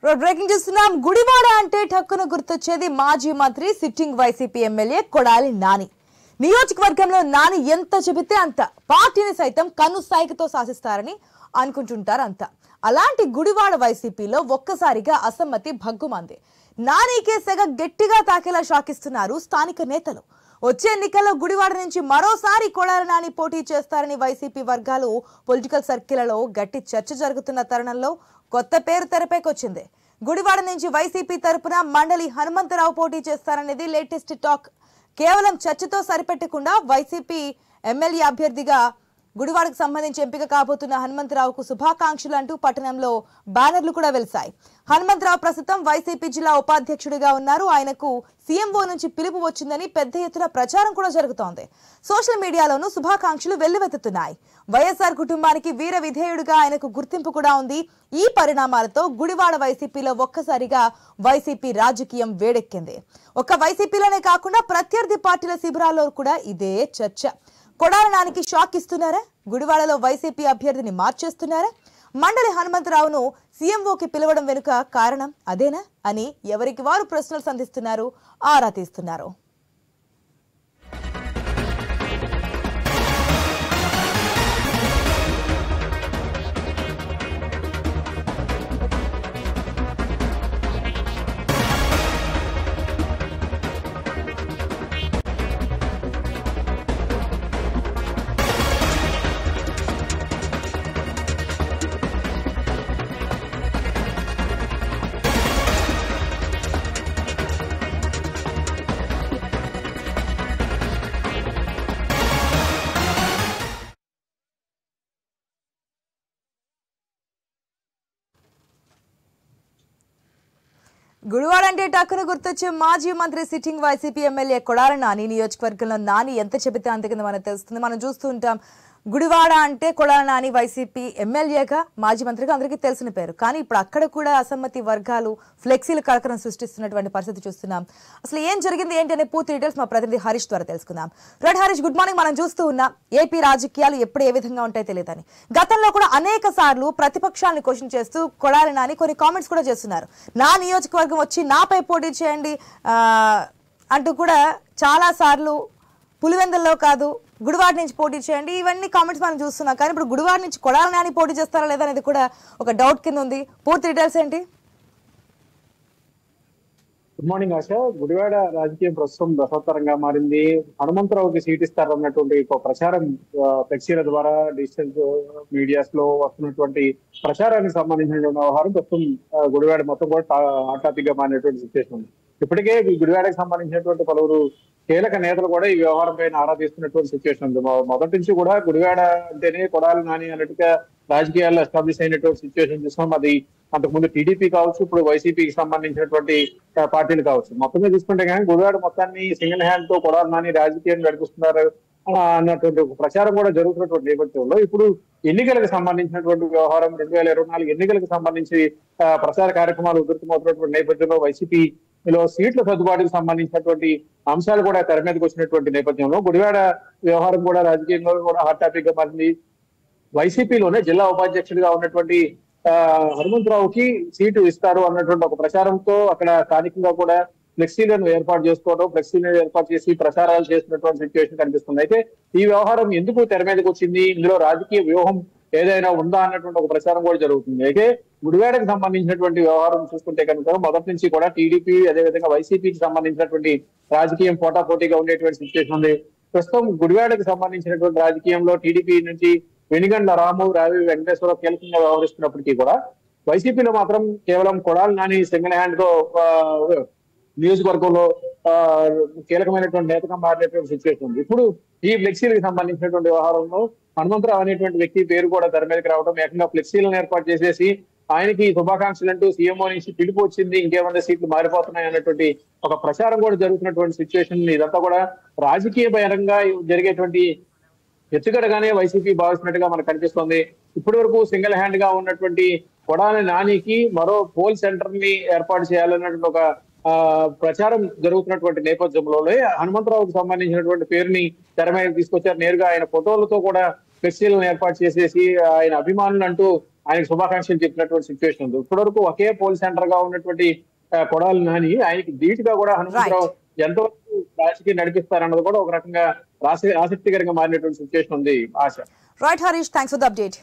Breaking చూస్తున్నాం. గుడివాడ అంటే ఠక్కున గుర్తొచ్చేది మాజీ మంత్రి sitting YCP MLA Kodali Nani. నియోజకవర్గంలో నాని ఎంత చెబితే అంత, పార్టీని సైతం కన్ను సైకితో శాసిస్తారని అనుకుంటుంటారు అంతా. అలాంటి గుడివాడ వైసీపీలో ఒక్కసారిగా అసమ్మతి భగ్గుమంది. నానికే సెగ గట్టిగా తాకేలా షాకిస్తున్నారు స్థానిక నేతలు. వచ్చే ఎన్నికల్లో గుడివాడ నుంచి మరోసారి కొడాలి నాని పోటీ చేస్తారని వైసీపీ వర్గాలు పొలిటికల్ సర్కిళ్లలో గట్టి చర్చ జరుగుతున్న తరుణంలో కొత్త పేరు తెరపైకొచ్చింది. గుడివాడ నుంచి వైసీపీ తరపున మండలి హనుమంతరావు పోటీ చేస్తారనేది లేటెస్ట్ టాక్. కేవలం చర్చతో సరిపెట్టకుండా వైసీపీ ఎమ్మెల్యే అభ్యర్థిగా గుడివాడకు సంబంధించి ఎంపిక కాబోతున్న హనుమంతరావుకు శుభాకాంక్షలు అంటూ పట్టణంలో బ్యానర్లు కూడా వెలిశాయి. హనుమంతరావు ప్రస్తుతం వైసీపీ జిల్లా ఉపాధ్యక్షుడిగా ఉన్నారు. ఆయనకు సీఎంఓ నుంచి పిలుపు వచ్చిందని పెద్ద ఎత్తున ప్రచారం కూడా జరుగుతోంది. సోషల్ మీడియాలోనూ శుభాకాంక్షలు వెల్లువెత్తుతున్నాయి. వైఎస్ఆర్ కుటుంబానికి వీర విధేయుడిగా ఆయనకు గుర్తింపు కూడా ఉంది. ఈ పరిణామాలతో గుడివాడ వైసీపీలో ఒక్కసారిగా వైసీపీ రాజకీయం వేడెక్కింది. ఒక్క వైసీపీలోనే కాకుండా ప్రత్యర్థి పార్టీల శిబిరాల్లో కూడా ఇదే చర్చ. కొడాలి నానికి షాక్ ఇస్తున్నారా? గుడివాడలో వైసీపీ అభ్యర్థిని మార్చేస్తున్నారా? మండలి హనుమంతరావును సీఎంఓకి పిలవడం వెనుక కారణం అదేనా అని ఎవరికి వారు ప్రశ్నలు సంధిస్తున్నారు, ఆరా తీస్తున్నారు. గుడివాడ అంటే టక్కున గుర్తొచ్చే మాజీ మంత్రి sitting YCP MLA Kodali Nani. నియోజకవర్గంలో నాని ఎంత చెబితే అంత కింద మనకు తెలుస్తుంది. మనం చూస్తూ ఉంటాం. గుడివాడ అంటే కొడాలి నాని వైసీపీ ఎమ్మెల్యేగా, మాజీ మంత్రిగా అందరికీ తెలిసిన పేరు. కానీ ఇప్పుడు అక్కడ కూడా అసమ్మతి వర్గాలు ఫ్లెక్సీలు కలకరం సృష్టిస్తున్నటువంటి పరిస్థితి చూస్తున్నాం. అసలు ఏం జరిగింది ఏంటి అనే పూర్తి డీటెయిల్స్ మా ప్రతినిధి హరీష్ ద్వారా తెలుసుకుందాం. Red Harish, good morning. మనం చూస్తూ ఉన్నాం ఏపీ రాజకీయాలు ఎప్పుడు ఏ విధంగా ఉంటాయో తెలియదని. గతంలో కూడా అనేక సార్లు ప్రతిపక్షాలను క్వశ్చన్ చేస్తూ కొడాలి నాని కొన్ని కామెంట్స్ కూడా చేస్తున్నారు. నా నియోజకవర్గం వచ్చి నాపై పోటీ చేయండి అంటూ కూడా చాలా సార్లు పులివెందుల్లో కాదు గుడివాడ నుంచి పోటీ చేయండి, ఇవన్నీ కామెంట్స్ మనం చూస్తున్నాం. కానీ ఇప్పుడు గుడివాడ నుంచి కొడాలి నాని పోటీ చేస్తారా లేదా అనేది కూడా ఒక డౌట్ కింద ఉంది. పూర్తి డీటెయిల్స్ ఏంటి? గుడ్ మార్నింగ్ ఆశ. గుడివాడ రాజకీయం ప్రస్తుతం రసవత్తరంగా మారింది. హనుమంతరావుకి సీట్ ఇస్తారన్నటువంటి ఒక ప్రచారం ఫ్లెక్సీల ద్వారా డిజిటల్ మీడియాస్ లో వస్తున్నటువంటి ప్రచారానికి సంబంధించిన వ్యవహారం ప్రస్తుతం గుడివాడ మొత్తం కూడా హాట్ టాపిక్ గా మారినటువంటి సిచ్యువేషన్ ఉంది. ఇప్పటికే ఈ గుడివాడకి సంబంధించినటువంటి పలువురు కీలక నేతలు కూడా ఈ వ్యవహారం పైన ఆరా తీస్తున్నటువంటి సిచ్యువేషన్ ఉంది. మొదటి నుంచి కూడా గుడివాడ అంటేనే కొడాలి నాని అన్నట్టుగా రాజకీయాల్లో ఎస్టాబ్లిష్ అయినటువంటి సిచ్యువేషన్ చూస్తున్నాం. అది అంతకుముందు టీడీపీ కావచ్చు, ఇప్పుడు వైసీపీకి సంబంధించినటువంటి పార్టీలు కావచ్చు. మొత్తంగా చూసుకుంటే కానీ గుడివాడ మొత్తాన్ని సింగిల్ హ్యాండ్ తో కొడాలి నాని రాజకీయాన్ని నడిపిస్తున్నారు అన్నటువంటి ఒక ప్రచారం కూడా జరుగుతున్నటువంటి నేపథ్యంలో ఇప్పుడు ఎన్నికలకు సంబంధించినటువంటి వ్యవహారం 2024 ఎన్నికలకు సంబంధించి ప్రచార కార్యక్రమాలు ఉధృతమవుతున్నటువంటి నేపథ్యంలో వైసీపీలో సీట్ల సర్దుబాటుకు సంబంధించినటువంటి అంశాలు కూడా తెర మీదకి వచ్చినటువంటి నేపథ్యంలో గుడివాడ వ్యవహారం కూడా రాజకీయంలో కూడా హాట్ టాపిక్ గా మారింది. వైసీపీలోనే జిల్లా ఉపాధ్యక్షుడిగా ఉన్నటువంటి హనుమంతరావుకి సీటు ఇస్తారు అన్నటువంటి ఒక ప్రచారంతో అక్కడ స్థానికంగా కూడా ఫ్లెక్సీలను ఏర్పాటు చేసుకోవడం, ఫ్లెక్సీలను ఏర్పాటు చేసి ప్రచారాలు చేస్తున్నటువంటి సిచ్యువేషన్ కనిపిస్తుంది. అయితే ఈ వ్యవహారం ఎందుకు తెర మీదకి వచ్చింది, ఇందులో రాజకీయ వ్యూహం ఏదైనా ఉందా అన్నటువంటి ఒక ప్రచారం కూడా జరుగుతుంది. అయితే గుడివాడకు సంబంధించినటువంటి వ్యవహారం చూసుకుంటే కనుక మొదటి నుంచి కూడా టీడీపీ అదేవిధంగా వైసీపీకి సంబంధించినటువంటి రాజకీయం పోటాపోటీగా ఉండేటువంటి సిచ్యువేషన్ ఉంది. ప్రస్తుతం గుడివాడకు సంబంధించినటువంటి రాజకీయంలో టీడీపీ నుంచి వెనిగండ్ల రాము, రావి వెంకటేశ్వరరావు కీలకంగా వ్యవహరిస్తున్నప్పటికీ కూడా వైసీపీలో మాత్రం కేవలం కొడాలి నాని సింగిల్ హ్యాండ్ తో నియోజకవర్గంలో కీలకమైనటువంటి నేతగా మారినటువంటి సిచ్యువేషన్ ఉంది. ఇప్పుడు ఈ ఫ్లెక్సీలకు సంబంధించినటువంటి వ్యవహారంలో హనుమంతరావు అనేటువంటి వ్యక్తి పేరు కూడా తెర మీదకి రావడం, ఏకంగా ఫ్లెక్సీలను ఏర్పాటు చేసేసి ఆయనకి శుభాకాంక్షలు అంటూ సీఎంఓ నుంచి పిలుపు వచ్చింది, ఇంకేమైనా సీట్లు మారిపోతున్నాయి అన్నటువంటి ఒక ప్రచారం కూడా జరుగుతున్నటువంటి సిచ్యువేషన్. ఇదంతా కూడా రాజకీయ పరంగా జరిగేటువంటి ఎత్తుగడగానే వైసీపీ భావిస్తున్నట్టుగా మనకు కనిపిస్తోంది. ఇప్పటి వరకు సింగిల్ హ్యాండ్ గా ఉన్నటువంటి కొడాలి నానికి మరో పోల్ సెంటర్ ని ఏర్పాటు చేయాలన్నటువంటి ఒక ప్రచారం జరుగుతున్నటువంటి నేపథ్యంలోనే హనుమంతరావుకు సంబంధించినటువంటి పేరుని తెర మీద తీసుకొచ్చారు. నేరుగా ఆయన ఫోటోలతో కూడా ఫ్లెక్సీలను ఏర్పాటు చేసేసి ఆయన అభిమానులు అంటూ ఆయనకు శుభాకాంక్షలు చెప్పినటువంటి సిచ్యువేషన్ ఉంది. ఇప్పటివరకు ఒకే పోల్ సెంటర్ గా ఉన్నటువంటి కొడాలి నాని ఆయనకి ధీటుగా కూడా హనుమంతరావు ఎంతవరకు రాజకీయం నడిపిస్తారన్నది కూడా ఒక రకంగా ఆసక్తికరంగా మారినటువంటి సిచ్యువేషన్ ఉంది. ఆశ. Right Harish, thanks for the update.